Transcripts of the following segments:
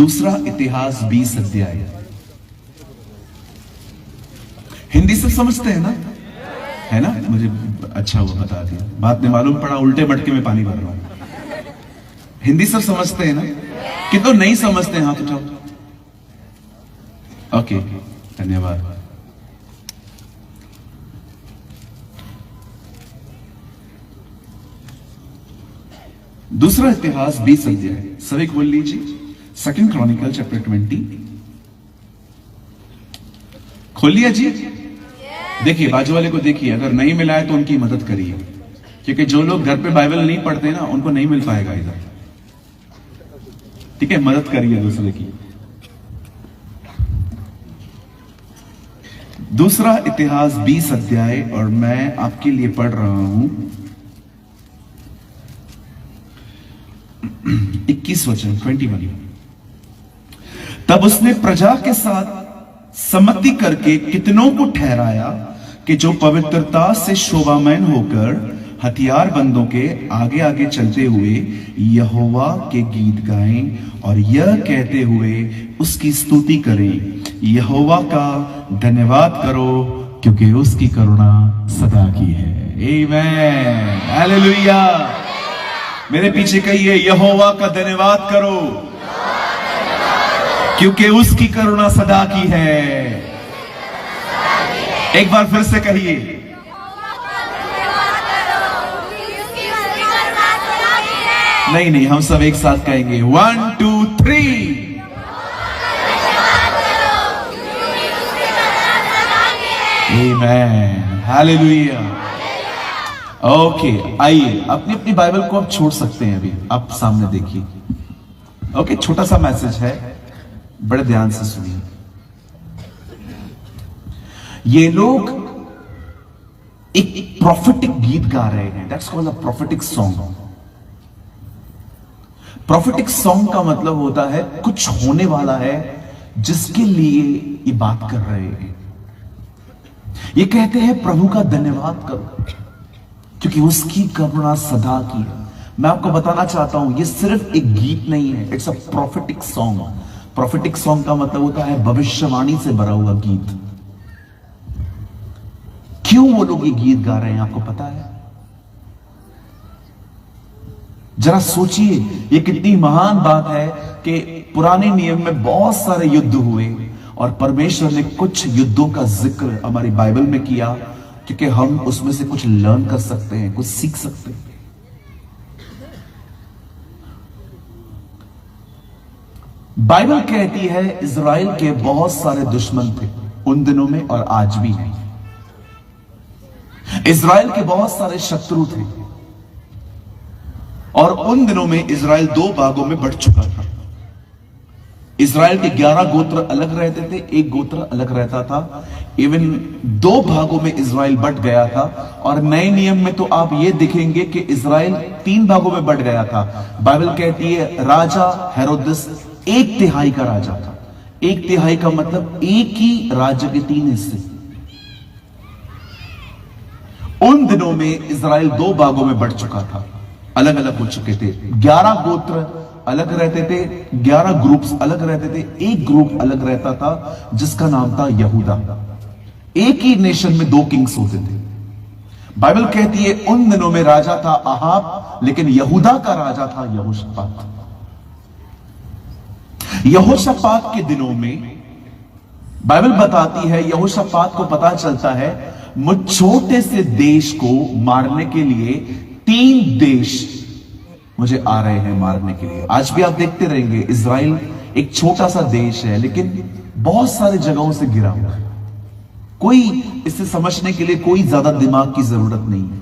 दूसरा इतिहास 20 अध्याय। हिंदी सब समझते हैं ना, है ना? मुझे अच्छा हुआ बता दिया, बात में मालूम पड़ा उल्टे मटके में पानी भर रहा हूं। हिंदी सब समझते हैं ना? कि तो नहीं समझते हैं हाथ उठाओ। ओके, धन्यवाद। दूसरा इतिहास 20 अध्याय, सभी खोल लीजिए। सेकंड क्रॉनिकल चैप्टर 20 खोल लिया जी। देखिए, बाजू वाले को देखिए, अगर नहीं मिला है तो उनकी मदद करिए, क्योंकि जो लोग घर पे बाइबल नहीं पढ़ते ना, उनको नहीं मिल पाएगा इधर। ठीक है, मदद करिए दूसरे की। दूसरा इतिहास 20 अध्याय, और मैं आपके लिए पढ़ रहा हूं 21 वचन 21। तब उसने प्रजा के साथ सम्मति करके कितनों को ठहराया कि जो पवित्रता से शोभामय होकर हथियारबंदों के आगे आगे चलते हुए यहोवा के गीत गाएं और यह कहते हुए उसकी स्तुति करें, यहोवा का धन्यवाद करो क्योंकि उसकी करुणा सदा की है। आमीन, हालेलुया। मेरे पीछे कहिए, यहोवा का धन्यवाद करो क्योंकि उसकी करुणा सदा की है। एक बार फिर से कहिए, नहीं, हम सब एक साथ कहेंगे। 1 2 3। आमीन, हालेलुया। ओके, आइए अपनी अपनी बाइबल को आप छोड़ सकते हैं। अभी आप सामने देखिए। ओके, छोटा सा मैसेज है, बड़े ध्यान से सुनिए। ये लोग एक प्रोफेटिक गीत गा रहे हैं, that's called a prophetic song. Prophetic song का मतलब होता है कुछ होने वाला है जिसके लिए ये बात कर रहे हैं। ये कहते हैं प्रभु का धन्यवाद करो क्योंकि उसकी करुणा सदा की है। मैं आपको बताना चाहता हूं, ये सिर्फ एक गीत नहीं है, it's a prophetic song. Prophetic song का मतलब होता है भविष्यवाणी से भरा हुआ गीत। क्यों वो लोग ये गीत गा रहे हैं आपको पता है? जरा सोचिए, ये कितनी महान बात है कि पुराने नियम में बहुत सारे युद्ध हुए और परमेश्वर ने कुछ युद्धों का जिक्र हमारी बाइबल में किया क्योंकि हम उसमें से कुछ लर्न कर सकते हैं, कुछ सीख सकते हैं। बाइबल कहती है इज़राइल के बहुत सारे दुश्मन थे उन दिनों में और आज भी हैं। इज़राइल के बहुत सारे शत्रु थे और उन दिनों में इज़राइल 2 भागों में बढ़ चुका था। इज़राइल के 11 गोत्र अलग रहते थे, एक गोत्र अलग रहता था। इवन 2 भागों में इज़राइल बट गया था। और नए नियम में तो आप ये देखेंगे कि इज़राइल 3 भागों में बट गया था। बाइबल कहती है राजा हेरोदेस 1/3 का राजा था। 1/3 का मतलब एक ही राज्य के 3 हिस्से। उन दिनों में इज़राइल 2 भागों में बढ़ चुका था, अलग अलग हो चुके थे। 11 गोत्र अलग रहते थे, 11 ग्रुप्स अलग रहते थे। एक ग्रुप अलग रहता था जिसका नाम था यहूदा। एक ही नेशन में 2 किंग्स होते थे। बाइबल कहती है उन दिनों में राजा था आहाब, लेकिन यहूदा का राजा था यहोशापात। यहोशापात के दिनों में बाइबल बताती है, यहोशापात को पता चलता है मुझ छोटे से देश को मारने के लिए 3 देश मुझे आ रहे हैं मारने के लिए। आज भी आप देखते रहेंगे, इज़राइल एक छोटा सा देश है लेकिन बहुत सारी जगहों से घिरा हुआ है। कोई इसे समझने के लिए कोई ज्यादा दिमाग की जरूरत नहीं है।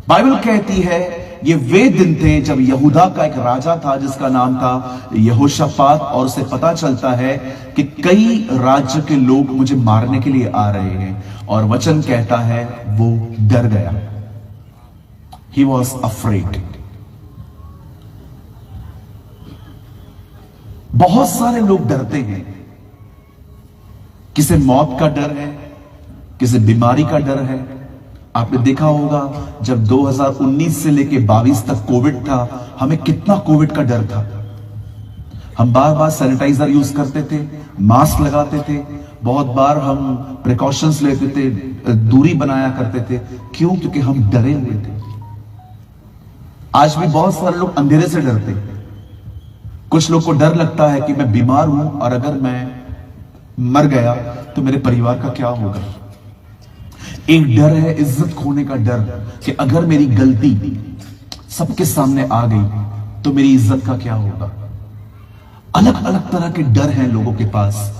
बाइबल कहती है ये वे दिन थे जब यहूदा का एक राजा था जिसका नाम था यहोशापात, और उसे पता चलता है कि कई राज्य के लोग मुझे मारने के लिए आ रहे हैं। और वचन कहता है वो डर गया। He was afraid. बहुत सारे लोग डरते हैं। किसे मौत का डर है, किसे बीमारी का डर है। आपने देखा होगा जब 2019 से लेके 22 तक कोविड था, हमें कितना कोविड का डर था। हम बार बार सैनिटाइजर यूज करते थे, मास्क लगाते थे, बहुत बार हम प्रिकॉशंस लेते थे, दूरी बनाया करते थे। क्यों? क्योंकि हम डरे हुए थे। आज भी बहुत सारे लोग अंधेरे से डरते हैं। कुछ लोग को डर लगता है कि मैं बीमार हूं और अगर मैं मर गया तो मेरे परिवार का क्या होगा। एक डर है इज्जत खोने का डर, कि अगर मेरी गलती सबके सामने आ गई तो मेरी इज्जत का क्या होगा। अलग अलग तरह के डर हैं लोगों के पास।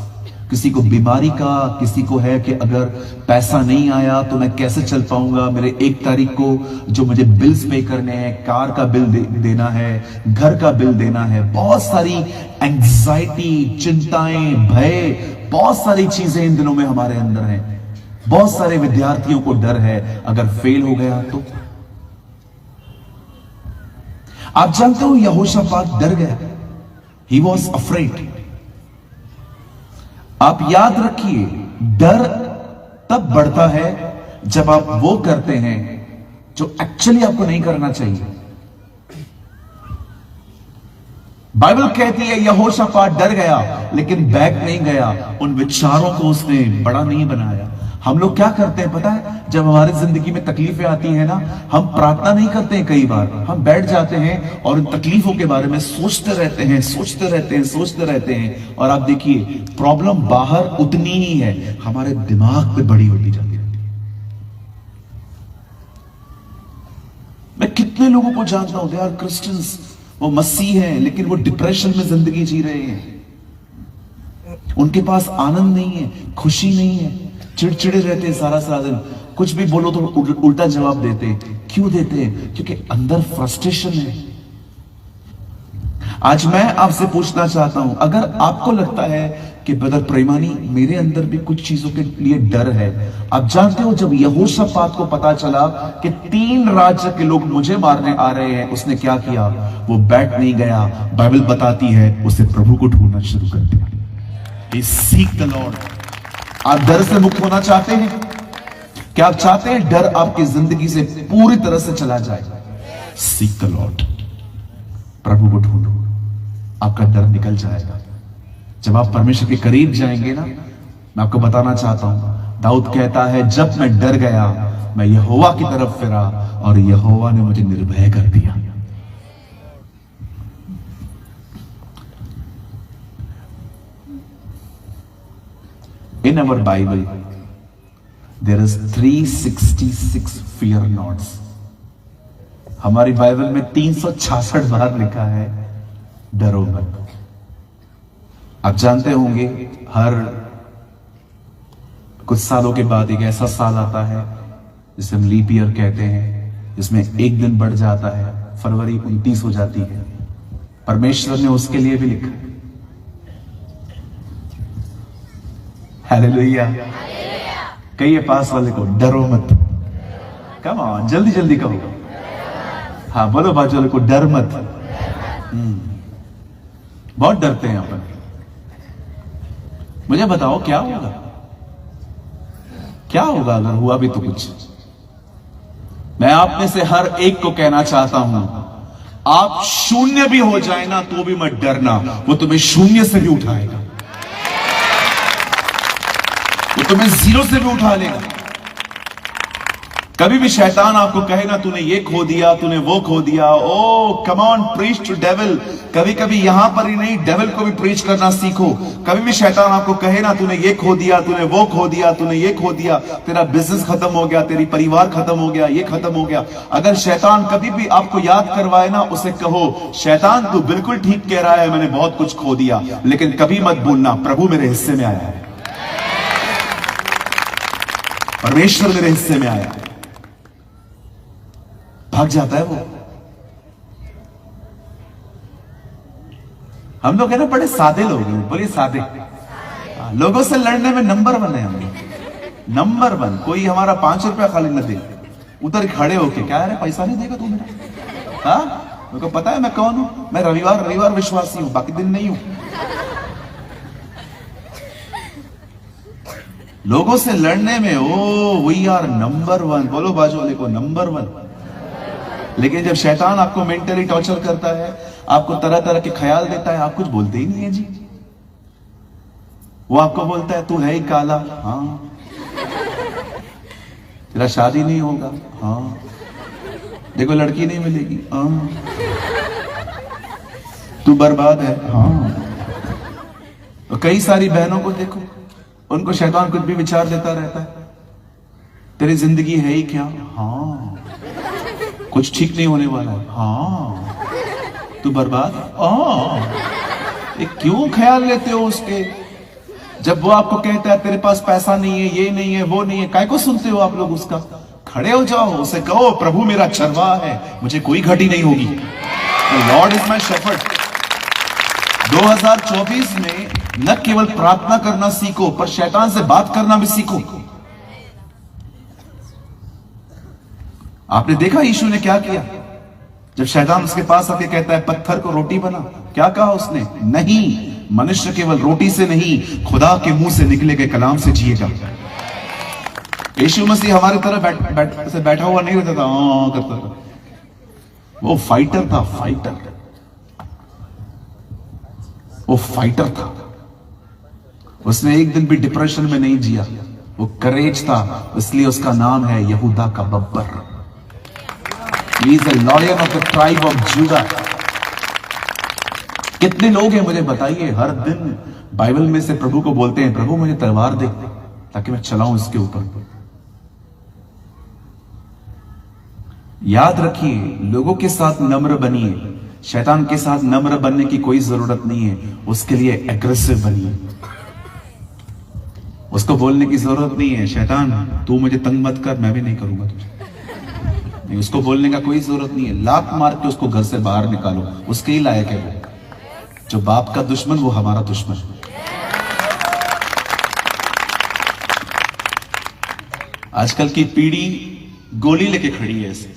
किसी को बीमारी का, किसी को है कि अगर पैसा नहीं आया तो मैं कैसे चल पाऊंगा, मेरे 1 तारीख को जो मुझे बिल्स पे करने हैं, कार का बिल देना है, घर का बिल देना है। बहुत सारी एंजाइटी, चिंताएं, भय, बहुत सारी चीजें इन दिनों में हमारे अंदर हैं। बहुत सारे विद्यार्थियों को डर है अगर फेल हो गया तो। आप जानते हो यहोशापात डर गया, ही वॉज अफ्रेड। आप याद रखिए, डर तब बढ़ता है जब आप वो करते हैं जो एक्चुअली आपको नहीं करना चाहिए। बाइबल कहती है यहोशापात डर गया लेकिन बैक नहीं गया, उन विचारों को उसने बड़ा नहीं बनाया। हम लोग क्या करते हैं पता है, जब हमारी जिंदगी में तकलीफें आती हैं ना, हम प्रार्थना नहीं करते हैं। कई बार हम बैठ जाते हैं और उन तकलीफों के बारे में सोचते रहते हैं, सोचते रहते हैं, सोचते रहते हैं। और आप देखिए, प्रॉब्लम बाहर उतनी ही है, हमारे दिमाग पे बड़ी होती जाती है। मैं कितने लोगों को जानता हूं, दे आर क्रिश्चियंस, वो मसीह हैं लेकिन वो डिप्रेशन में जिंदगी जी रहे हैं। उनके पास आनंद नहीं है, खुशी नहीं है, चिड़चिड़े रहते हैं सारा सारा दिन। कुछ भी बोलो तो उल्टा जवाब देते हैं। क्यों देते हैं? क्योंकि अंदर फ्रस्ट्रेशन है। आज मैं आपसे पूछना चाहता हूं, अगर आपको लगता है कि ब्रदर प्रेमानी मेरे अंदर भी कुछ चीजों के लिए डर है। आप जानते हो, जब यहोशापात को पता चला कि 3 राज्य के लोग मुझे मारने आ रहे हैं, उसने क्या किया? वो बैठ नहीं गया। बाइबल बताती है उसे प्रभु को ढूंढना शुरू कर दिया। He seek the Lord। आप डर से मुक्त होना चाहते हैं? क्या आप चाहते हैं डर आपकी जिंदगी से पूरी तरह से चला जाए? सीक द लॉर्ड, प्रभु को ढूंढो, आपका डर निकल जाएगा। जब आप परमेश्वर के करीब जाएंगे ना, मैं आपको बताना चाहता हूं, दाऊद कहता है, जब मैं डर गया मैं यहोवा की तरफ फिरा और यहोवा ने मुझे निर्भय कर दिया। In our Bible, there is 366 fear nots. हमारी बाइबल में 366 बार लिखा है डरो मत। आप जानते होंगे, हर कुछ सालों के बाद एक ऐसा साल आता है जिसे हम लीप ईयर कहते हैं, जिसमें एक दिन बढ़ जाता है, फरवरी 29 हो जाती है। परमेश्वर ने उसके लिए भी लिखा। हालेलुया। कहिए पास वाले को, डरो मत। कम ऑन, जल्दी जल्दी कहो। हाँ बोलो बाजू वाले को, डर मत। बहुत डरते हैं अपन। मुझे बताओ क्या होगा? क्या होगा अगर हुआ भी तो कुछ? मैं आप में से हर एक को कहना चाहता हूं, आप शून्य भी हो जाए ना तो भी मत डरना, वो तुम्हें शून्य से भी उठाएगा, वो तुम्हें 0 से भी उठा लेगा। कभी भी शैतान आपको कहे ना, तूने ये खो दिया, तूने वो खो दिया, oh come on, preach to devil. कभी कभी यहां पर ही नहीं, डेविल को भी प्रीच करना सीखो। कभी भी शैतान आपको कहे ना, तूने ये खो दिया, तूने वो खो दिया, तूने ये खो दिया, तेरा बिजनेस खत्म हो गया, तेरी परिवार खत्म हो गया, ये खत्म हो गया, अगर शैतान कभी भी आपको याद करवाए ना, उसे कहो, शैतान तू बिल्कुल ठीक कह रहा है, मैंने बहुत कुछ खो दिया, लेकिन कभी मत भूलना प्रभु मेरे हिस्से में आया है, परमेश्वर मेरे हिस्से में आया। भाग जाता है वो। हम लोग है ना बड़े सादे लोग हैं, बोलिए सादे। लोगों से लड़ने में नंबर 1 है हम लोग, नंबर 1। कोई हमारा 5 रुपया खाली न दे, उधर खड़े होके, क्या है पैसा नहीं देगा तू मेरा? हाँ, मेरे को पता है मैं कौन हूं, मैं रविवार विश्वासी हूं, बाकी दिन नहीं हूं। लोगों से लड़ने में वी आर नंबर 1। बोलो बाजू वाले को, नंबर 1। लेकिन जब शैतान आपको मेंटली टॉर्चर करता है, आपको तरह तरह के ख्याल देता है, आप कुछ बोलते ही नहीं है जी। वो आपको बोलता है तू है ही काला, हाँ। तेरा शादी नहीं होगा, हाँ। देखो लड़की नहीं मिलेगी, हाँ। तू बर्बाद है, हाँ। और कई सारी बहनों को देखो, उनको शैतान कुछ भी विचार देता रहता है, तेरी जिंदगी है ही क्या, हाँ। कुछ ठीक नहीं होने वाला है, हाँ। तू बर्बाद है, हाँ। ये क्यों ख्याल लेते हो उसके? जब वो आपको कहता है तेरे पास पैसा नहीं है, ये नहीं है, वो नहीं है, काय को सुनते हो आप लोग उसका? खड़े हो जाओ, उसे कहो प्रभु मेरा चरवाहा है, मुझे कोई घटी नहीं होगी। Lord is my shepherd. 2024 में न केवल प्रार्थना करना सीखो, पर शैतान से बात करना भी सीखो। आपने देखा यीशु ने क्या किया? जब शैतान उसके पास आके कहता है पत्थर को रोटी बना, क्या कहा उसने? नहीं, मनुष्य केवल रोटी से नहीं, खुदा के मुंह से निकले गए कलाम से जिएगा। यीशु मसीह हमारी तरह बैठा हुआ नहीं रहता था, करता था। वो फाइटर था, फाइटर। वो फाइटर था। उसने एक दिन भी डिप्रेशन में नहीं जिया। वो करेज था, इसलिए उसका नाम है यहूदा का Babbar. He is a lion of the tribe of Judah। कितने लोग हैं मुझे बताइए, हर दिन बाइबल में से प्रभु को बोलते हैं प्रभु मुझे तलवार दे ताकि मैं चलाऊं इसके ऊपर। याद रखिए, लोगों के साथ नम्र बनिए। शैतान के साथ नम्र बनने की कोई जरूरत नहीं है, उसके लिए एग्रेसिव बनिए। उसको बोलने की जरूरत नहीं है शैतान तू मुझे तंग मत कर, मैं भी नहीं करूंगा तुझे। नहीं, उसको बोलने का कोई जरूरत नहीं है। लात मार के उसको घर से बाहर निकालो, उसके ही लायक है वो। जो बाप का दुश्मन वो हमारा दुश्मन। आजकल की पीढ़ी गोली लेके खड़ी है ऐसे।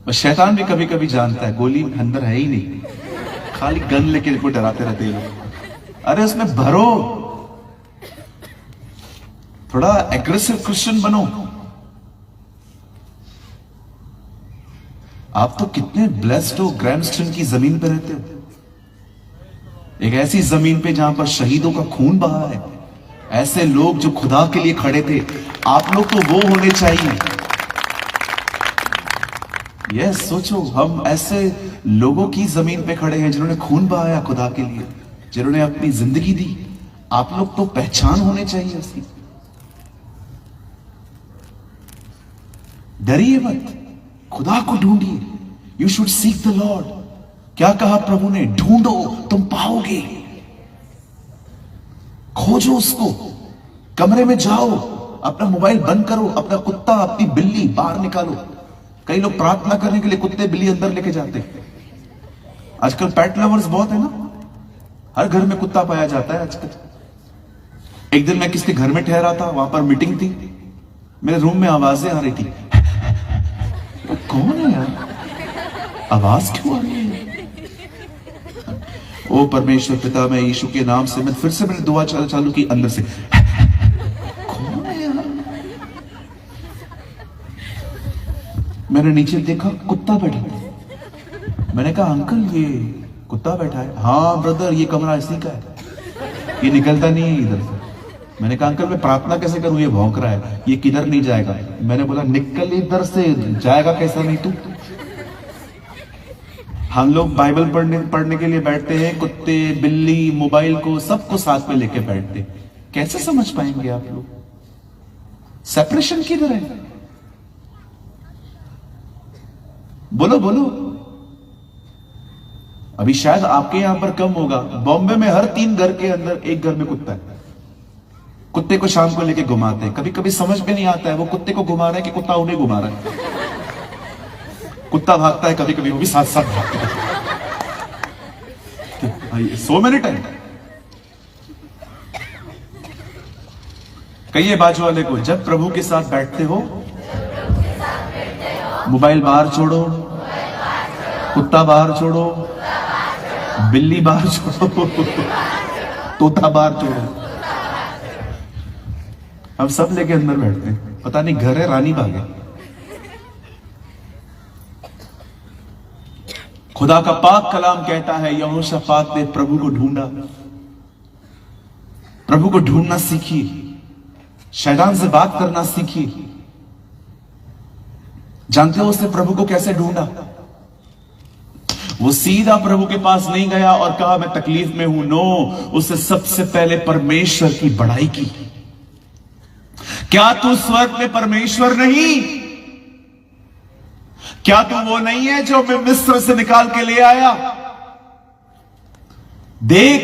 बस शैतान भी कभी कभी जानता है गोली अंदर है ही नहीं, खाली गन लेके इनको डराते रहते हैं लोग। अरे उसमें भरो, थोड़ा एग्रेसिव क्रिश्चियन बनो। आप तो कितने ब्लेस्ड हो, ग्रैमस्टन की जमीन पे रहते हो, एक ऐसी जमीन पे जहां पर शहीदों का खून बहा है, ऐसे लोग जो खुदा के लिए खड़े थे। आप लोग तो वो होने चाहिए। यस, सोचो, हम ऐसे लोगों की जमीन पे खड़े हैं जिन्होंने खून बहाया खुदा के लिए, जिन्होंने अपनी जिंदगी दी। आप लोग तो पहचान होने चाहिए उसकी। डरिए मत, खुदा को ढूंढिए। You should seek the Lord. क्या कहा प्रभु ने? ढूंढो तुम पाओगे, खोजो उसको। कमरे में जाओ, अपना मोबाइल बंद करो, अपना कुत्ता अपनी बिल्ली बाहर निकालो। कई लोग प्रार्थना करने के लिए कुत्ते बिल्ली अंदर लेके जाते हैं। आजकल पेट लवर्स बहुत है ना, हर घर में कुत्ता पाया जाता है आजकल। एक दिन मैं किसके घर में ठहरा था, वहां पर मीटिंग थी, मेरे रूम में आवाजें आ रही थी। तो कौन है यार, आवाज क्यों आ रही है? ओ परमेश्वर पिता, मैं यीशु के नाम से, मैं फिर से मैंने दुआ चालू की अंदर से। कौन है यार? मैंने नीचे देखा, कुत्ता बैठा था। मैंने कहा अंकल ये कुत्ता बैठा है? हाँ ब्रदर, ये कमरा इसी का है, ये निकलता नहीं है इधर से। मैंने कहा अंकल मैं प्रार्थना कैसे करूं, ये भौंक रहा है, ये किधर नहीं जाएगा। मैंने बोला निकल इधर से, जाएगा कैसा नहीं तू। हम लोग बाइबल पढ़ने के लिए बैठते हैं, कुत्ते बिल्ली मोबाइल को सबको साथ में लेके बैठते। कैसे समझ पाएंगे आप लोग? सेपरेशन किधर है? बोलो बोलो। अभी शायद आपके यहां पर कम होगा, बॉम्बे में हर 3 घर के अंदर एक घर में कुत्ता है। कुत्ते को शाम को लेके घुमाते हैं। कभी कभी समझ में नहीं आता है वो कुत्ते को घुमा रहा है कि कुत्ता उन्हें घुमा रहा है। कुत्ता भागता है, कभी कभी वो भी साथ साथ भागता है। So many time. कहिए बाजू वाले को, जब प्रभु के साथ बैठते हो मोबाइल बाहर छोड़ो, कुत्ता बाहर छोड़ो, बिल्ली बाहर छोड़ो, तोता बाहर छोड़ो। हम सब लेके अंदर बैठते हैं, पता नहीं घर है रानी बाग है। खुदा का पाक कलाम कहता है यहोशापात ने प्रभु को ढूंढा। प्रभु को ढूंढना सीखिए, शैतान से बात करना सीखिए। जानते हो उसने प्रभु को कैसे ढूंढा? वो सीधा प्रभु के पास नहीं गया और कहा मैं तकलीफ में हूं। नो, उसने सबसे पहले परमेश्वर की बड़ाई की। क्या तू स्वर्ग में परमेश्वर नहीं? क्या तू वो नहीं है जो मैं मिस्र से निकाल के ले आया? देख,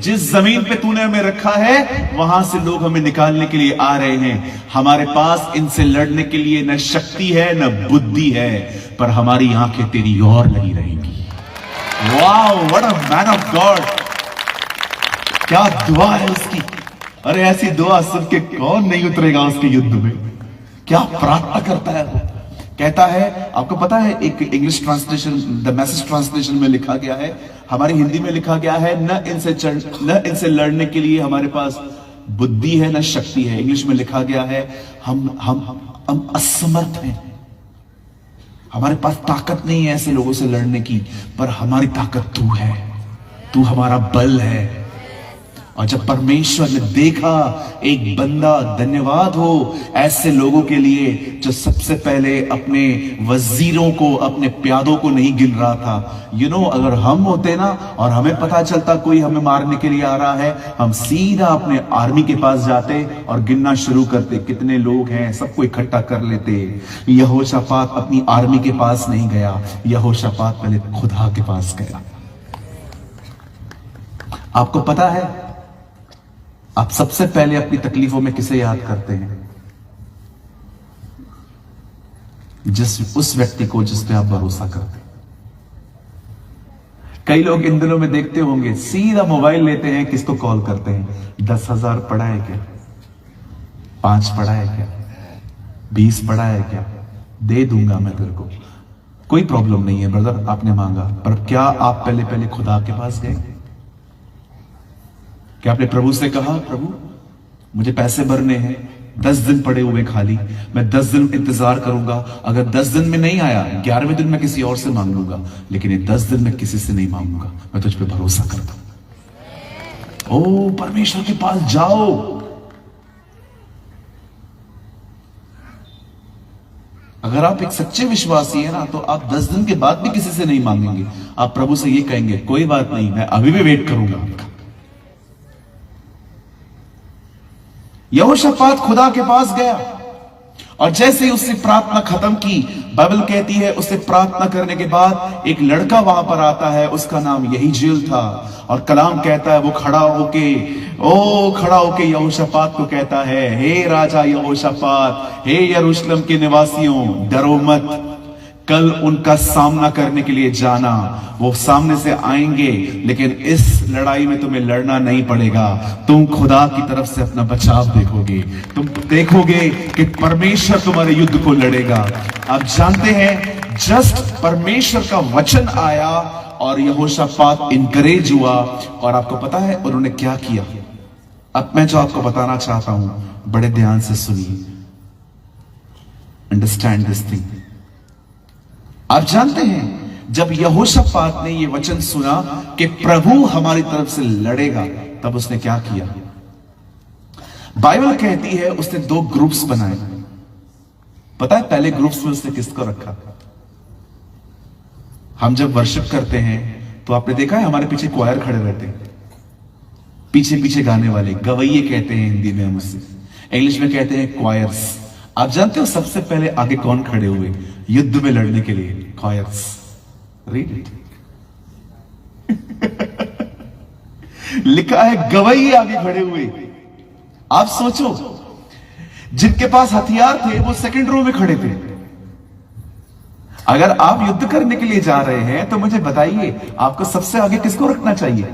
जिस जमीन पे तूने हमें रखा है वहां से लोग हमें निकालने के लिए आ रहे हैं। हमारे पास इनसे लड़ने के लिए न शक्ति है न बुद्धि है, पर हमारी आंखें तेरी ओर लगी रहेंगी। Wow, what a man of God! क्या दुआ है उसकी! अरे ऐसी दुआ सुन के कौन नहीं उतरेगा उसके युद्ध में? क्या प्रार्थना करता है वो! कहता है, आपको पता है एक English translation, the message translation में लिखा गया है, हमारी हिंदी में लिखा गया है न इनसे लड़ने के लिए हमारे पास बुद्धि है न शक्ति है। इंग्लिश में लिखा गया है हम असमर्थ हैं, हमारे पास ताकत नहीं है ऐसे लोगों से लड़ने की, पर हमारी ताकत तू है, तू हमारा बल है। और जब परमेश्वर ने देखा एक बंदा, धन्यवाद हो ऐसे लोगों के लिए जो सबसे पहले अपने वजीरों को, अपने प्यादों को नहीं गिन रहा था। यू नो, अगर हम होते ना और हमें पता चलता कोई हमें मारने के लिए आ रहा है, हम सीधा अपने आर्मी के पास जाते और गिनना शुरू करते, कितने लोग हैं, सबको इकट्ठा कर लेते। यहोशापात अपनी आर्मी के पास नहीं गया, यहोशापात पहले खुदा के पास गया। आपको पता है आप सबसे पहले अपनी तकलीफों में किसे याद करते हैं? उस व्यक्ति को जिस पे आप भरोसा करते हैं। कई लोग इन दिनों में देखते होंगे सीधा मोबाइल लेते हैं, किसको कॉल करते हैं? 10,000 पड़ा है क्या? 5 पड़ा है क्या? 20 पड़ा है क्या? दे दूंगा मैं तेरे को, कोई प्रॉब्लम नहीं है ब्रदर, आपने मांगा। पर क्या आप पहले खुदा के पास गए? क्या आपने प्रभु से कहा, प्रभु मुझे पैसे भरने हैं, 10 दिन पड़े हुए खाली, मैं 10 दिन इंतजार करूंगा, अगर 10 दिन में नहीं आया 11वें दिन मैं किसी और से मांग लूंगा, लेकिन ये 10 दिन मैं किसी से नहीं मांगूंगा, मैं तुझ पे भरोसा करता हूं। ओ परमेश्वर के पास जाओ। अगर आप एक सच्चे विश्वासी है ना, तो आप 10 दिन के बाद भी किसी से नहीं मांगेंगे। आप प्रभु से ये कहेंगे, कोई बात नहीं, मैं अभी भी वेट करूंगा आपका। यहोशापात खुदा के पास गया और जैसे ही उसने प्रार्थना खत्म की, बाइबल कहती है उससे प्रार्थना करने के बाद एक लड़का वहां पर आता है, उसका नाम यहीजेल था। और कलाम कहता है वो खड़ा होके यहोशापात को कहता है, हे राजा यहोशापात, हे यरूशलेम के निवासियों, डरो मत, कल उनका सामना करने के लिए जाना। वो सामने से आएंगे, लेकिन इस लड़ाई में तुम्हें लड़ना नहीं पड़ेगा। तुम खुदा की तरफ से अपना बचाव देखोगे, तुम देखोगे कि परमेश्वर तुम्हारे युद्ध को लड़ेगा। आप जानते हैं, जस्ट परमेश्वर का वचन आया और यहोशापात इनकरेज हुआ। और आपको पता है उन्होंने क्या किया? अब मैं जो आपको बताना चाहता हूं, बड़े ध्यान से सुनिए, अंडरस्टैंड दिस थिंग। आप जानते हैं, जब यहोशापात ने यह वचन सुना कि प्रभु हमारी तरफ से लड़ेगा, तब उसने क्या किया? बाइबल कहती है उसने 2 ग्रुप्स बनाए। पता है पहले ग्रुप्स में उसने किसको रखा? हम जब वर्शिप करते हैं तो आपने देखा है हमारे पीछे क्वायर खड़े रहते हैं, पीछे पीछे गाने वाले, गवैये कहते हैं हिंदी में, हम उससे इंग्लिश में कहते हैं क्वायर्स। आप जानते हो सबसे पहले आगे कौन खड़े हुए युद्ध में लड़ने के लिए? क्वायर्स। Read it. लिखा है गवैये आगे खड़े हुए। आप सोचो, जिनके पास हथियार थे वो सेकंड रो में खड़े थे। अगर आप युद्ध करने के लिए जा रहे हैं तो मुझे बताइए, आपको सबसे आगे किसको रखना चाहिए?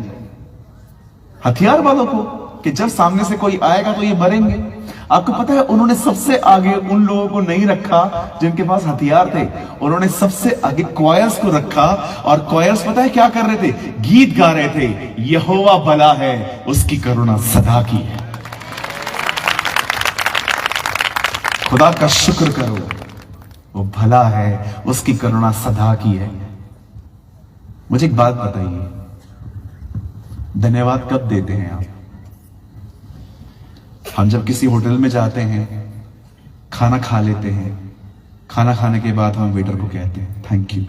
हथियार वालों को, कि जब सामने से कोई आएगा तो ये मरेंगे। आपको पता है उन्होंने सबसे आगे उन लोगों को नहीं रखा जिनके पास हथियार थे, उन्होंने सबसे आगे क्वायर्स को रखा। और क्वायर्स पता है क्या कर रहे थे? गीत गा रहे थे, यहोवा भला है, उसकी करुणा सदा की है। खुदा का शुक्र करो, वो भला है, उसकी करुणा सदा की है। मुझे एक बात बताइए, धन्यवाद कब देते हैं आप? हम जब किसी होटल में जाते हैं, खाना खा लेते हैं, खाना खाने के बाद हम वेटर को कहते हैं थैंक यू।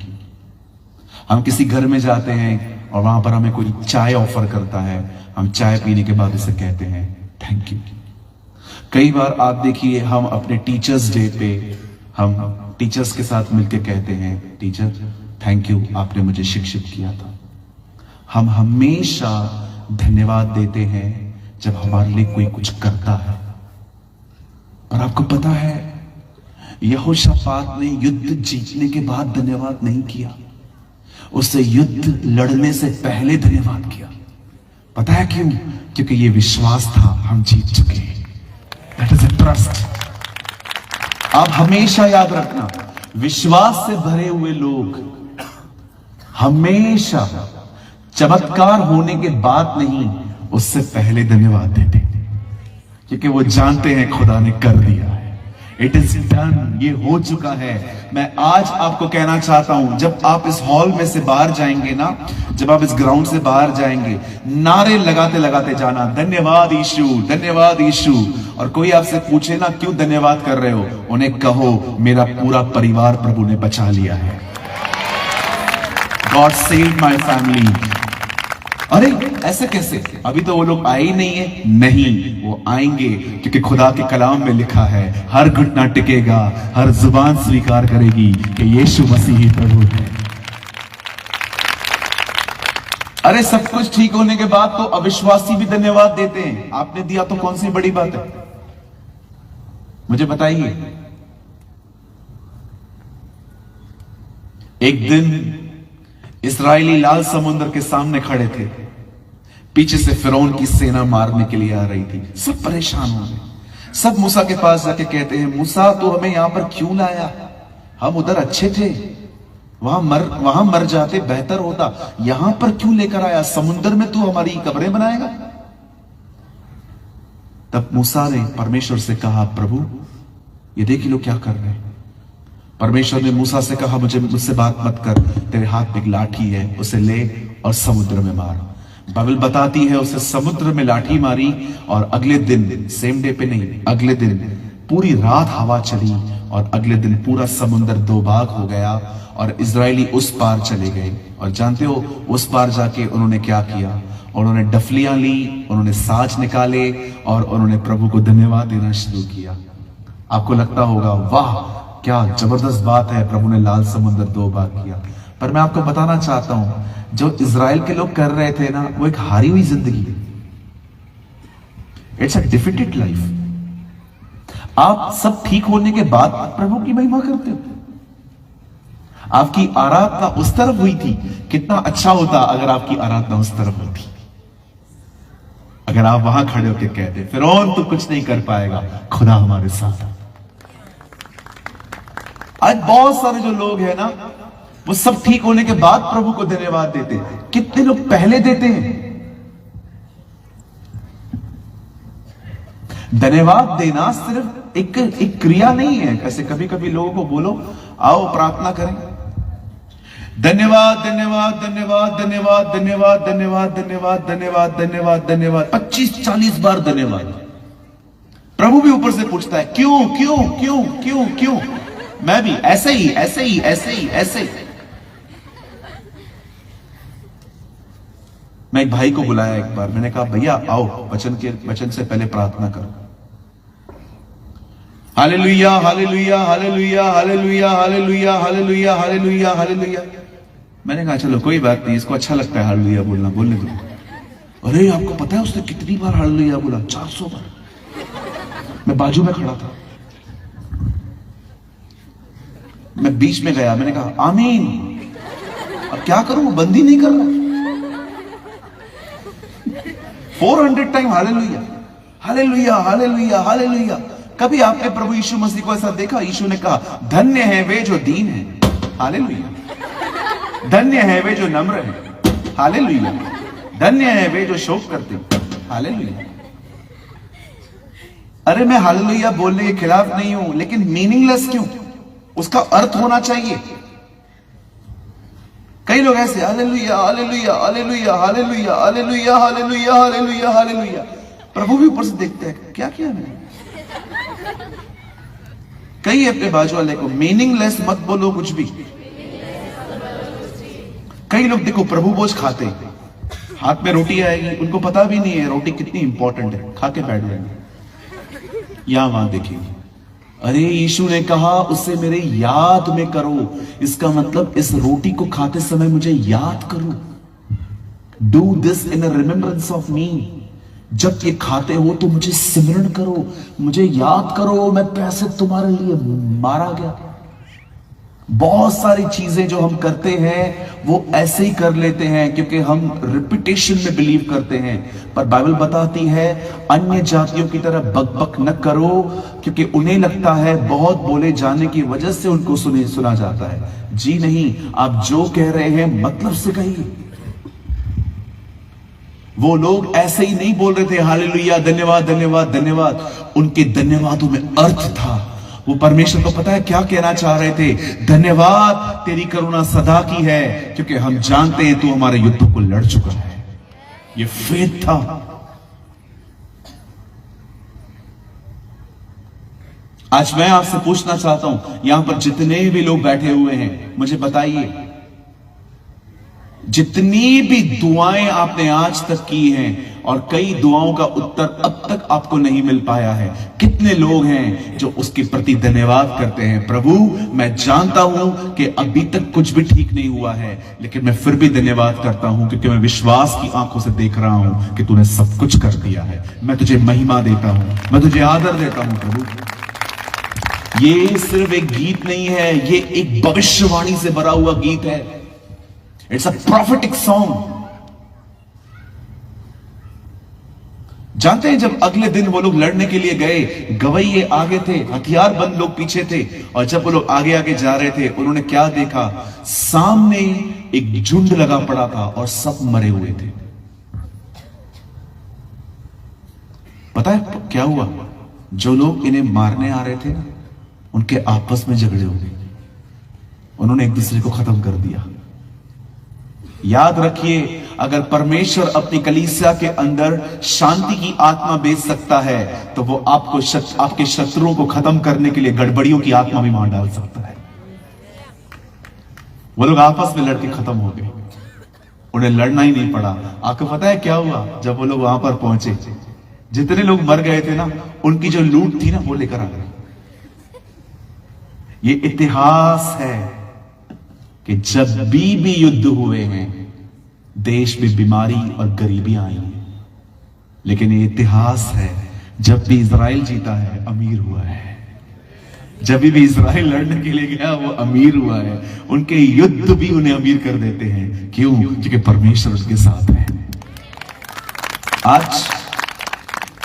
हम किसी घर में जाते हैं और वहां पर हमें कोई चाय ऑफर करता है, हम चाय पीने के बाद उसे कहते हैं थैंक यू। कई बार आप देखिए, हम अपने टीचर्स डे पे हम टीचर्स के साथ मिलकर कहते हैं टीचर थैंक यू, आपने मुझे शिक्षित किया था। हम हमेशा धन्यवाद देते हैं जब हमारे लिए कोई कुछ करता है। और आपको पता है, यहोशापात ने युद्ध जीतने के बाद धन्यवाद नहीं किया, उससे युद्ध लड़ने से पहले धन्यवाद किया। पता है क्यों? क्योंकि ये विश्वास था हम जीत चुके हैं। That is a trust. आप हमेशा याद रखना, विश्वास से भरे हुए लोग हमेशा चमत्कार होने के बाद नहीं, उससे पहले धन्यवाद देते, क्योंकि वो जानते हैं खुदा ने कर दिया है। इट इज डन, ये हो चुका है। मैं आज आपको कहना चाहता हूं, जब आप इस हॉल में से बाहर जाएंगे ना, जब आप इस ग्राउंड से बाहर जाएंगे, नारे लगाते लगाते जाना, धन्यवाद यीशु, धन्यवाद यीशु। और कोई आपसे पूछे ना क्यों धन्यवाद कर रहे हो, उन्हें कहो मेरा पूरा परिवार प्रभु ने बचा लिया है। God saved my family. अरे ऐसे कैसे? अभी तो वो लोग आए ही नहीं है। नहीं, वो आएंगे, क्योंकि खुदा के कलाम में लिखा है हर घुटना टिकेगा, हर जुबान स्वीकार करेगी कि यीशु मसीह ही प्रभु है। अरे सब कुछ ठीक होने के बाद तो अविश्वासी भी धन्यवाद देते हैं। आपने दिया तो कौन सी बड़ी बात है? मुझे बताइए। एक दिन इस्राएली लाल समुद्र के सामने खड़े थे, पीछे से फिरौन की सेना मारने के लिए आ रही थी। सब परेशान हो गए। सब मूसा के पास जाके कहते हैं मूसा तो हमें यहां पर क्यों लाया? हम उधर अच्छे थे, वहां मर जाते बेहतर होता, यहां पर क्यों लेकर आया? समुद्र में तू हमारी कब्रें बनाएगा? तब मूसा ने परमेश्वर से कहा प्रभु ये देख लो क्या कर रहे हैं। परमेश्वर ने मूसा से कहा मुझसे बात मत कर, तेरे हाथ में एक लाठी है, उसे ले और समुद्र में मार। बाइबल बताती है उसे समुद्र में लाठी मारी और अगले दिन, सेम डे पे नहीं, अगले दिन पूरी रात हवा चली और अगले दिन पूरा समुद्र दो भाग हो गया और इजरायली उस पार चले गए। और जानते हो उस पार जाके उन्होंने क्या किया? उन्होंने डफलियां ली, उन्होंने साज निकाले और उन्होंने प्रभु को धन्यवाद देना शुरू किया। आपको लगता होगा वाह क्या जबरदस्त बात है, प्रभु ने लाल समुद्र दो भाग किया। पर मैं आपको बताना चाहता हूं जो इजराइल के लोग कर रहे थे ना, वो एक हारी हुई जिंदगी, इट्स अ डिफिटेड लाइफ। आप सब ठीक होने के बाद प्रभु की महिमा करते हो। आपकी आराधना उस तरफ हुई थी, कितना अच्छा होता अगर आपकी आराधना उस तरफ होती। अगर आप वहां खड़े होकर कहते फिरौन तो कुछ नहीं कर पाएगा, खुदा हमारे साथ। आज बहुत सारे जो लोग हैं ना, वो सब ठीक होने के बाद प्रभु को धन्यवाद देते हैं। कितने लोग पहले देते हैं? धन्यवाद देना सिर्फ एक क्रिया नहीं है। ऐसे कभी कभी लोगों को बोलो आओ प्रार्थना करें, धन्यवाद धन्यवाद धन्यवाद धन्यवाद धन्यवाद धन्यवाद धन्यवाद धन्यवाद धन्यवाद धन्यवाद 25-40 बार धन्यवाद। प्रभु भी ऊपर से पूछता है क्यों क्यों क्यों क्यों क्यों? मैं भी ऐसे ही ऐसे ही ऐसे ही ऐसे। मैं एक भाई को बुलाया एक बार, मैंने कहा भैया आओ वचन से पहले प्रार्थना करो। Hallelujah hallelujah hallelujah hallelujah hallelujah hallelujah hallelujah hallelujah. मैंने कहा चलो कोई बात नहीं, इसको अच्छा लगता है हालेलुया बोलना, बोलने दो। अरे आपको पता है उसने कितनी बार हालेलुया बोला? 400 बार। मैं बाजू में खड़ा था, मैं बीच में गया, मैंने कहा आमीन। अब क्या करूं, बंद ही नहीं कर रहा। 400 time hallelujah hallelujah hallelujah hallelujah. कभी आपने प्रभु यीशु मसीह को ऐसा देखा? यीशु ने कहा धन्य है वे जो दीन हैं, हालेलुया। धन्य है वे जो नम्र हैं, हालेलुया। धन्य है वे जो शोक करते हैं, हालेलुया। अरे मैं हालेलुया बोलने के खिलाफ नहीं हूं, लेकिन मीनिंगलेस क्यों? उसका अर्थ होना चाहिए। कई लोग ऐसे hallelujah hallelujah hallelujah hallelujah hallelujah hallelujah hallelujah hallelujah, प्रभु भी ऊपर से देखते हैं क्या किया मैंने। कई अपने बाजू वाले को मीनिंगलेस मत बोलो कुछ भी। कई लोग देखो प्रभु भोज खाते, हाथ में रोटी आएगी, उनको पता भी नहीं है रोटी कितनी इंपॉर्टेंट है, खा के बैठ जाएंगे। यहां वहां देखिए, अरे यीशु ने कहा उसे मेरे याद में करो, इसका मतलब इस रोटी को खाते समय मुझे याद करो। Do this in remembrance of me. जब ये खाते हो तो मुझे सिमरण करो, मुझे याद करो मैं पैसे तुम्हारे लिए मारा गया। बहुत सारी चीजें जो हम करते हैं वो ऐसे ही कर लेते हैं क्योंकि हम रिपीटेशन में बिलीव करते हैं, पर बाइबल बताती है अन्य जातियों की तरह बकबक न करो, क्योंकि उन्हें लगता है बहुत बोले जाने की वजह से उनको सुना जाता है। जी नहीं, आप जो कह रहे हैं मतलब से कहिए। वो लोग ऐसे ही नहीं बोल रहे थे हालेलुया धन्यवाद धन्यवाद धन्यवाद, उनके धन्यवादों में अर्थ था। वो परमेश्वर को पता है क्या कहना चाह रहे थे, धन्यवाद तेरी करुणा सदा की है, क्योंकि हम जानते हैं तू हमारे युद्धों को लड़ चुका है। ये फेथ था। आज मैं आपसे पूछना चाहता हूं, यहां पर जितने भी लोग बैठे हुए हैं, मुझे बताइए जितनी भी दुआएं आपने आज तक की हैं और कई दुआओं का उत्तर अब तक आपको नहीं मिल पाया है, कितने लोग हैं जो उसके प्रति धन्यवाद करते हैं। प्रभु मैं जानता हूं कि अभी तक कुछ भी ठीक नहीं हुआ है, लेकिन मैं फिर भी धन्यवाद करता हूं क्योंकि मैं विश्वास की आंखों से देख रहा हूं कि तूने सब कुछ कर दिया है। मैं तुझे महिमा देता हूं, मैं तुझे आदर देता हूं प्रभु। ये सिर्फ एक गीत नहीं है, ये एक भविष्यवाणी से भरा हुआ गीत है। It's a prophetic song. जानते हैं जब अगले दिन वो लोग लड़ने के लिए गए, गवैये आगे थे, हथियार बंद लोग पीछे थे, और जब वो लोग आगे आगे जा रहे थे उन्होंने क्या देखा, सामने एक झुंड लगा पड़ा था और सब मरे हुए थे। पता है क्या हुआ? जो लोग इन्हें मारने आ रहे थे ना, उनके आपस में झगड़े हो गए, उन्होंने एक दूसरे को खत्म कर दिया। याद रखिए, अगर परमेश्वर अपनी कलीसिया के अंदर शांति की आत्मा भेज सकता है तो वो आपके शत्रुओं को खत्म करने के लिए गड़बड़ियों की आत्मा भी मार डाल सकता है। वो लोग आपस में लड़के खत्म हो गए, उन्हें लड़ना ही नहीं पड़ा। आपको पता है क्या हुआ? जब वो लोग वहां पर पहुंचे, जितने लोग मर गए थे ना, उनकी जो लूट थी ना वो लेकर आ गए। ये इतिहास है कि जब भी युद्ध हुए हैं देश में बीमारी और गरीबी आई है, लेकिन ये इतिहास है जब भी इजराइल जीता है अमीर हुआ है। जब भी इजराइल लड़ने के लिए गया वो अमीर हुआ है। उनके युद्ध भी उन्हें अमीर कर देते हैं। क्यों? क्योंकि परमेश्वर उसके साथ है। आज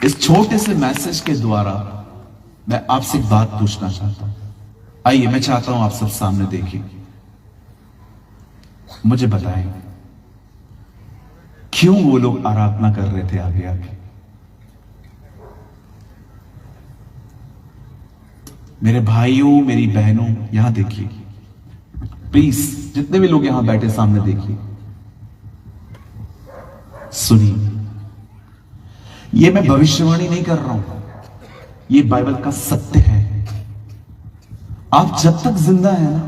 इस छोटे से मैसेज के द्वारा मैं आपसे एक बात पूछना चाहता हूं। आइए, मैं चाहता हूं आप सब सामने देखिए, मुझे बताएं क्यों वो लोग आराधना कर रहे थे आगे आगे। मेरे भाइयों, मेरी बहनों, यहां देखिए प्लीज, जितने भी लोग यहां बैठे सामने देखिए, सुनिए। ये मैं भविष्यवाणी नहीं कर रहा हूं, ये बाइबल का सत्य है। आप जब तक जिंदा है ना,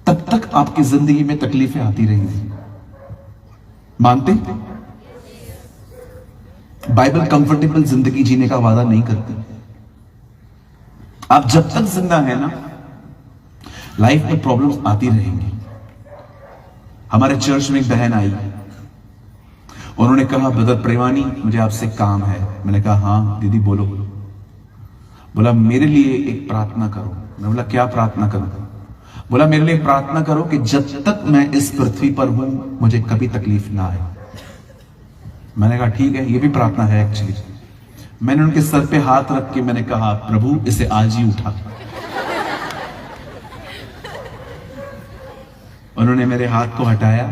तब तक आपकी जिंदगी में तकलीफें आती रहेंगी। मानते? बाइबल कंफर्टेबल जिंदगी जीने का वादा नहीं करती। आप जब तक जिंदा है ना, लाइफ में प्रॉब्लम्स आती रहेंगी। हमारे चर्च में एक बहन आई, उन्होंने कहा ब्रदर प्रेमानी मुझे आपसे काम है। मैंने कहा हाँ दीदी बोलो। बोला मेरे लिए एक प्रार्थना करो। मैं बोला क्या प्रार्थना करूं? बोला मेरे लिए प्रार्थना करो कि जब तक मैं इस पृथ्वी पर हूं मुझे कभी तकलीफ ना आए। मैंने कहा ठीक है, ये भी प्रार्थना है एक्चुअली। मैंने उनके सर पे हाथ रख के मैंने कहा प्रभु इसे आज ही उठा। उन्होंने मेरे हाथ को हटाया,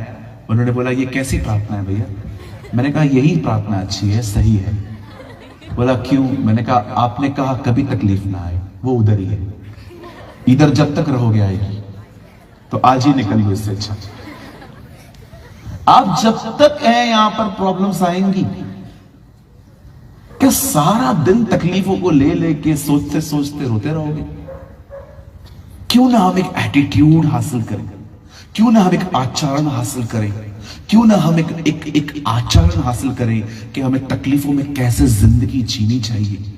उन्होंने बोला ये कैसी प्रार्थना है भैया? मैंने कहा यही प्रार्थना अच्छी है, सही है। बोला क्यों? मैंने कहा आपने कहा कभी तकलीफ ना आए, वो उधर ही है, इधर जब तक रहोगे आएगी। तो आज ही निकल लो इससे अच्छा। आप जब तक हैं यहां पर प्रॉब्लम्स आएंगी। क्या सारा दिन तकलीफों को ले लेके सोचते सोचते रोते रहोगे? क्यों ना हम एक एटीट्यूड हासिल करें, क्यों ना हम एक आचरण हासिल करें, क्यों ना हम एक आचरण हासिल करें कि हमें तकलीफों में कैसे जिंदगी जीनी चाहिए।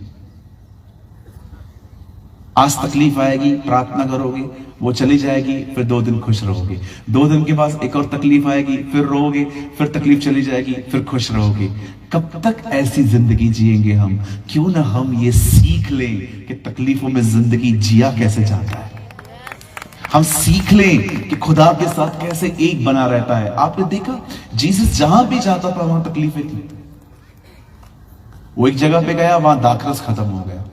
आज तकलीफ आएगी, प्रार्थना करोगे, वो चली जाएगी, फिर 2 दिन खुश रहोगे। 2 दिन के बाद एक और तकलीफ आएगी, फिर रोगे, फिर तकलीफ चली जाएगी, फिर खुश रहोगे। कब तक ऐसी जिंदगी जिएंगे हम? क्यों ना हम ये सीख लें कि तकलीफों में जिंदगी जिया कैसे जाता है। हम सीख लें कि खुदा के साथ कैसे एक बना रहता है। आपने देखा जीसस जहां भी जाता था वहां तकलीफें थी। वो एक जगह पे गया, वहां दाखरस खत्म हो गया।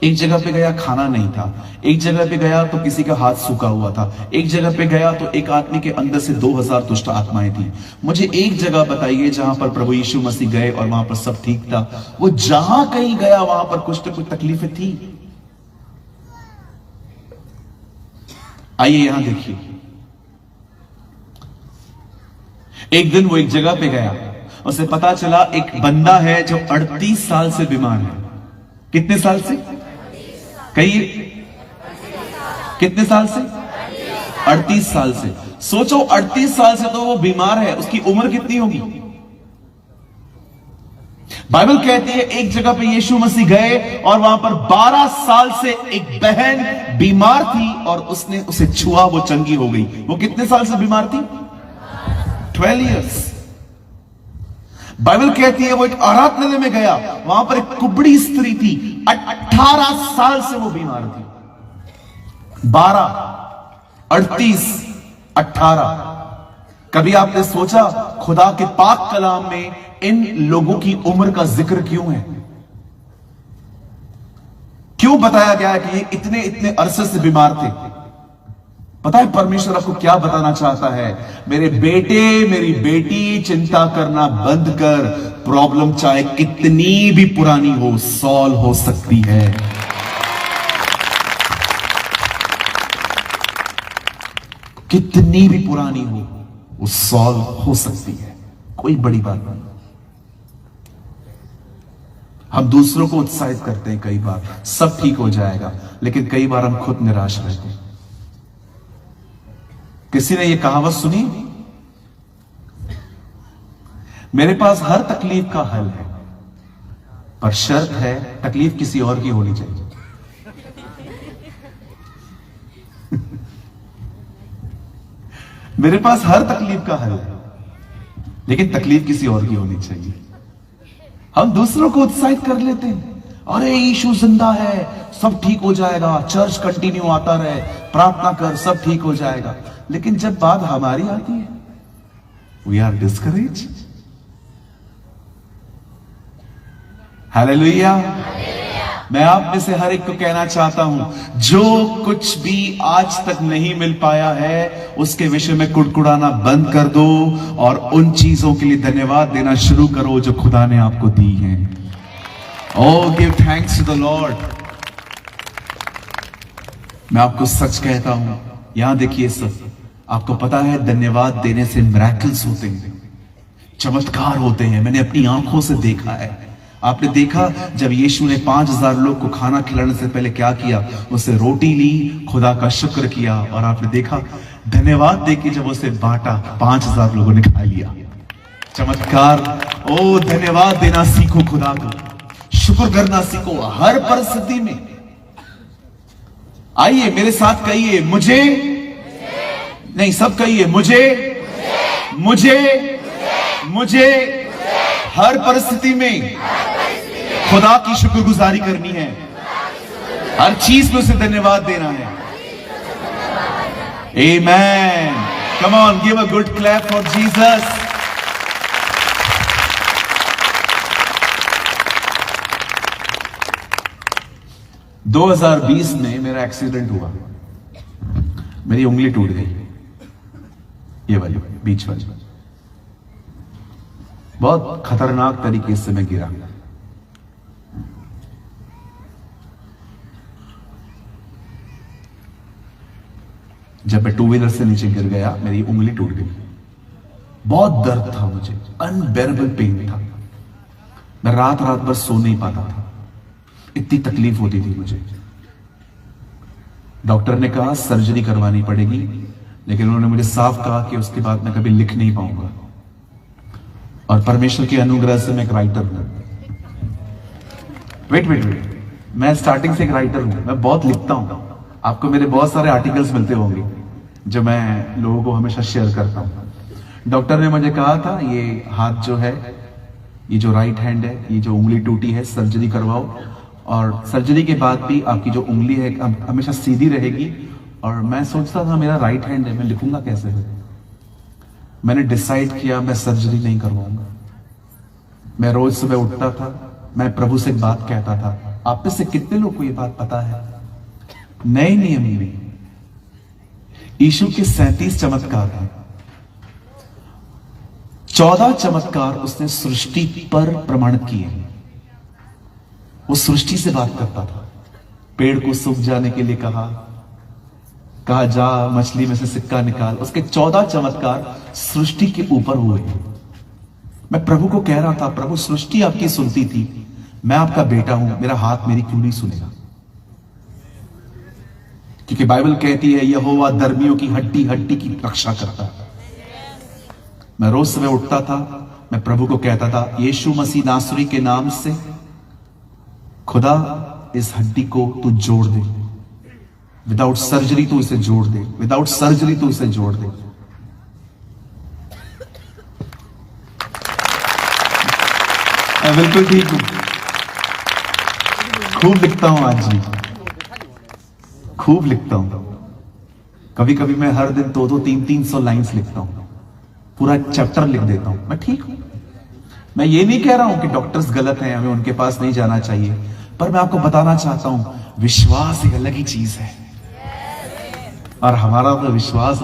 एक जगह पे गया, खाना नहीं था। एक जगह पे गया तो किसी का हाथ सूखा हुआ था। एक जगह पे गया तो एक आदमी के अंदर से 2000 दुष्ट आत्माएं थी। मुझे एक जगह बताइए जहां पर प्रभु यीशु मसीह गए और वहां पर सब ठीक था। वो जहां कहीं गया वहां पर कुछ ना कुछ तकलीफें थी। आइए यहां देखिए, एक दिन वो एक जगह पे गया, उसे पता चला एक बंदा है जो 38 साल से बीमार है। कितने साल से? कहिए, कितने साल से? 38 साल से। सोचो 38 साल से तो वो बीमार है, उसकी उम्र कितनी होगी? बाइबल कहती है एक जगह पे यीशु मसीह गए और वहां पर 12 साल से एक बहन बीमार थी और उसने उसे छुआ, वो चंगी हो गई। वो कितने साल से बीमार थी? 12 इयर्स। बाइबल कहती है वो एक आराधनालय में गया, वहां पर एक कुबड़ी स्त्री थी, 18 साल से वो बीमार थी। 12, 38, 18। कभी आपने सोचा खुदा के पाक कलाम में इन लोगों की उम्र का जिक्र क्यों है? क्यों बताया गया है कि ये इतने इतने अरसे से बीमार थे? पता है परमेश्वर आपको क्या बताना चाहता है? मेरे बेटे, मेरी बेटी, चिंता करना बंद कर। प्रॉब्लम चाहे कितनी भी पुरानी हो, सॉल्व हो सकती है। कितनी भी पुरानी हो, वो सॉल्व हो सकती है। कोई बड़ी बात नहीं। हम दूसरों को उत्साहित करते हैं, कई बार सब ठीक हो जाएगा, लेकिन कई बार हम खुद निराश रहते हैं। किसी ने यह कहावत सुनी, मेरे पास हर तकलीफ का हल है, पर शर्त है तकलीफ किसी और की होनी चाहिए। मेरे पास हर तकलीफ का हल है, लेकिन तकलीफ किसी और की होनी चाहिए। हम दूसरों को उत्साहित कर लेते हैं, अरे यीशु जिंदा है, सब ठीक हो जाएगा, चर्च कंटिन्यू आता रहे, प्रार्थना कर, सब ठीक हो जाएगा। लेकिन जब बात हमारी आती है, वी आर डिस्करेज। हालेलुया। मैं आप में से हर एक को कहना चाहता हूं, जो कुछ भी आज तक नहीं मिल पाया है उसके विषय में कुड़कुड़ाना बंद कर दो और उन चीजों के लिए धन्यवाद देना शुरू करो जो खुदा ने आपको दी हैं। Oh, give thanks to the Lord. मैं आपको सच कहता हूं, यहां देखिए सब, आपको पता है धन्यवाद देने से मिरेकल्स होते हैं, चमत्कार होते हैं। मैंने अपनी आंखों से देखा है। आपने देखा जब यीशु ने 5000 लोग को खाना खिलाने से पहले क्या किया? उसे रोटी ली, खुदा का शुक्र किया, और आपने देखा धन्यवाद देके जब उसे बांटा, 5000 लोगों ने खा लिया। चमत्कार। ओ, धन्यवाद देना सीखो, खुदा को शुक्र करना सीखो हर परिस्थिति में। आइए मेरे साथ कहिए, मुझे नहीं, सब कहिए, मुझे हर परिस्थिति में खुदा की शुक्रगुजारी करनी है। हर चीज में उसे धन्यवाद देना है। Amen. Come on, give a good clap for Jesus. – 2020 में मेरा एक्सीडेंट हुआ, मेरी उंगली टूट गई, ये वाली बीच वाली। बहुत खतरनाक तरीके से मैं गिरा। जब मैं 2 व्हीलर से नीचे गिर गया, मेरी उंगली टूट गई। बहुत दर्द था मुझे, अनबेरेबल पेन था। मैं रात रात भर सो नहीं पाता था, इतनी तकलीफ होती थी मुझे। डॉक्टर ने कहा सर्जरी करवानी पड़ेगी, लेकिन उन्होंने मुझे साफ कहा कि उसके बाद मैं कभी लिख नहीं पाऊंगा। और परमेश्वर के अनुग्रह से मैं एक राइटर हूं। वेट, मैं स्टार्टिंग से एक राइटर हूं, मैं बहुत लिखता हूं। आपको मेरे बहुत सारे आर्टिकल्स मिलते होंगे जो मैं लोगों को हमेशा शेयर करता हूं। डॉक्टर ने मुझे कहा था ये हाथ जो है, ये जो राइट हैंड है, ये जो उंगली टूटी है, सर्जरी करवाओ, और सर्जरी के बाद भी आपकी जो उंगली है हमेशा सीधी रहेगी। और मैं सोचता था मेरा राइट हैंड है, मैं लिखूंगा कैसे? मैंने डिसाइड किया मैं सर्जरी नहीं करवाऊंगा। मैं रोज सुबह उठता था, मैं प्रभु से एक बात कहता था। आप में से कितने लोग को ये बात पता है? नए नियम में यीशु के 37 चमत्कार हैं। 14 चमत्कार उसने सृष्टि पर प्रमाणित किए। वो सृष्टि से बात करता था। पेड़ को सूख जाने के लिए कहा जा मछली में से सिक्का निकाल। उसके 14 चमत्कार सृष्टि के ऊपर हुए। मैं प्रभु को कह रहा था, प्रभु सृष्टि आपकी सुनती थी, मैं आपका बेटा हूं, मेरा हाथ मेरी क्यों नहीं सुनेगा? क्योंकि बाइबल कहती है यहोवा धर्मियों की हड्डी हड्डी की रक्षा करता है। मैं रोज सुबह उठता था, मैं प्रभु को कहता था यीशु मसीह नासरी के नाम से खुदा इस हड्डी को तू जोड़ दे, विदाउट सर्जरी तू इसे जोड़ दे, विदाउट सर्जरी तू इसे जोड़ दे। मैं बिल्कुल ठीक हूं, खूब लिखता हूं आज भी, खूब लिखता हूं। कभी कभी मैं हर दिन 200 300 लाइंस लिखता हूं, पूरा चैप्टर लिख देता हूं। मैं ठीक हूं। मैं ये नहीं कह रहा हूं कि डॉक्टर्स गलत हैं, हमें उनके पास नहीं जाना चाहिए, पर मैं आपको बताना चाहता हूं विश्वास एक अलग ही चीज है। और हमारा तो विश्वास